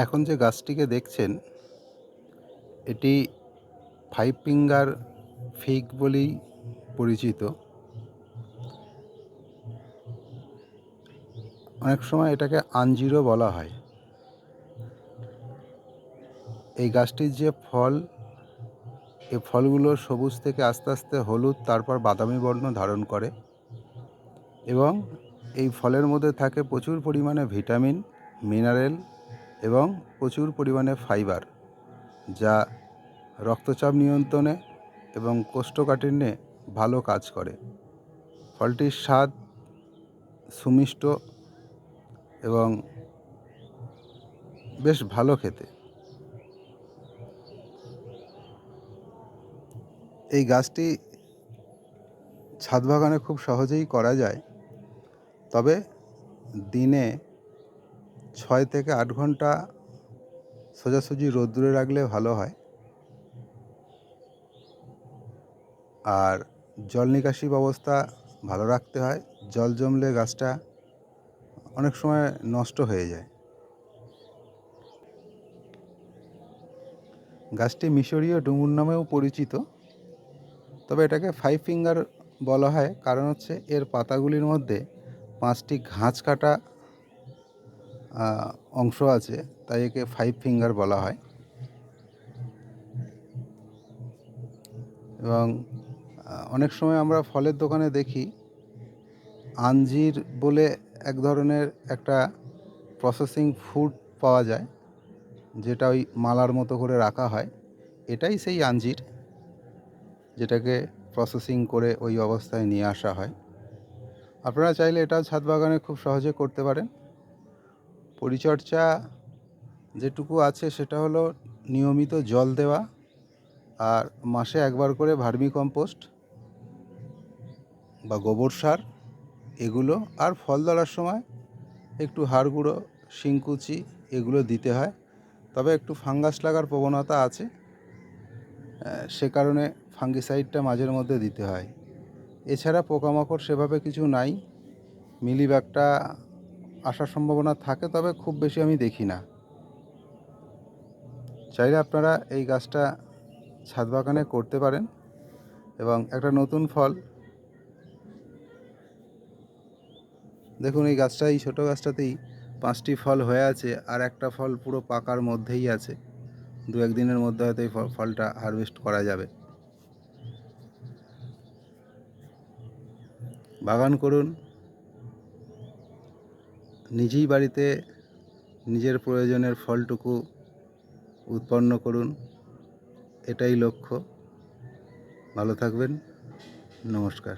এখন যে গাছটিকে দেখছেন এটি ফাইভ ফিঙ্গার ফিগ বলেই পরিচিত। অনেক সময় এটাকে আঞ্জিরও বলা হয়। এই গাছটির যে ফল, এই ফলগুলো সবুজ থেকে আস্তে আস্তে হলুদ, তারপর বাদামি বর্ণ ধারণ করে এবং এই ফলের মধ্যে থাকে প্রচুর পরিমাণে ভিটামিন, মিনারেল এবং প্রচুর পরিমাণে ফাইবার, যা রক্তচাপ নিয়ন্ত্রণে এবং কোষ্ঠকাঠিন্যে ভালো কাজ করে। ফলটির স্বাদ সুমিষ্ট এবং বেশ ভালো খেতে। এই গাছটি ছাদ বাগানে খুব সহজেই করা যায়, তবে দিনে 6 থেকে 8 ঘন্টা সোজাসুজি রোদ্দুরে রাখলে ভালো হয়। আর জল নিকাশি ব্যবস্থা ভালো রাখতে হয়। জল জমলে গাছটা অনেক সময় নষ্ট হয়ে যায়। গাছটি মিশরীয় ডুমুর নামেও পরিচিত, তবে এটাকে ফাইভ ফিঙ্গার বলা হয় কারণ হচ্ছে এর পাতাগুলির মধ্যে 5টি ঘাঁচ কাটা অংশ আছে, তাই একে ফাইভ ফিঙ্গার বলা হয়। এবং অনেক সময় আমরা ফলের দোকানে দেখি আঞ্জির বলে এক ধরনের একটা প্রসেসিং ফুড পাওয়া যায়, যেটা ওই মালার মতো করে রাখা হয়। এটাই সেই আঞ্জির, যেটাকে প্রসেসিং করে ওই অবস্থায় নিয়ে আসা হয়। আপনারা চাইলে এটাও ছাদ বাগানে খুব সহজে করতে পারেন। পরিচর্যা যেটুকু আছে সেটা হলো নিয়মিত জল দেওয়া, আর মাসে একবার করে ভার্মি কম্পোস্ট বা গোবর সার এগুলো, আর ফল ধরার সময় একটু হাড় গুঁড়ো, শিংকুচি এগুলো দিতে হয়। তবে একটু ফাঙ্গাস লাগার প্রবণতা আছে, সে কারণে ফাঙ্গিসাইডটা মাঝের মধ্যে দিতে হয়। এছাড়া পোকামাকড় সেভাবে কিছু নাই। মিলিবাগটা আসার সম্ভাবনা থাকে, তবে খুব বেশি আমি দেখি না। চাইলে আপনারা এই গাছটা ছাদ বাগানে করতে পারেন এবং একটা নতুন ফল দেখুন। এই গাছটা, এই ছোটো গাছটাতেই 5টি ফল হয়ে আছে, আর একটা ফল পুরো পাকার মধ্যেই আছে। 2-1 দিনের মধ্যে হয়তো এই ফলটা হারভেস্ট করা যাবে। বাগান করুন, নিজেই বাড়িতে নিজের প্রয়োজনের ফলটুকু উৎপন্ন করুন, এটাই লক্ষ্য। ভালো থাকবেন। নমস্কার।